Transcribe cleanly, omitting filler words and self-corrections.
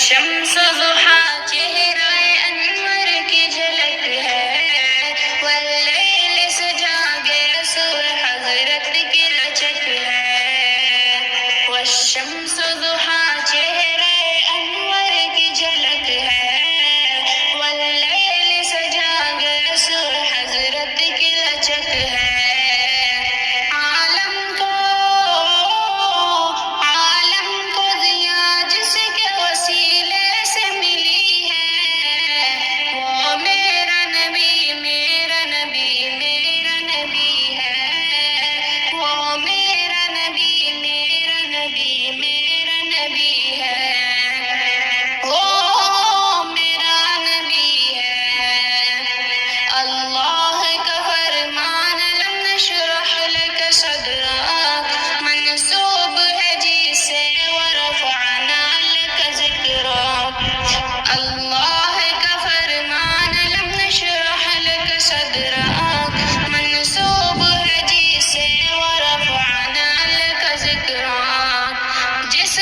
والشمس ضحا چہرہ انور کی جھلک ہے، واللیل سجا گیا صبح حضرت کی لچک ہے۔ والشمس ضحا چہرہ انور کی جھلک ہے، واللیل سجا گیا صبح حضرت کی لچک ہے۔ عالم کو ضیا جس کے وسیلے سے ملی ہے، وہ میرا نبی میرا نبی میرا نبی ہے، وہ میرا نبی میرا نبی میرا نبی ہے، وہ میرا نبی ہے۔ اللہ کا فرمان لم نشرح لك صدرك منسوب ہے جی سے، ورفعنا لك ذکرك۔ اللہ کا فرمان لم نشرح لك صدرك منسوب ہے جی سے، ورفعنا لك ذکرك۔ جس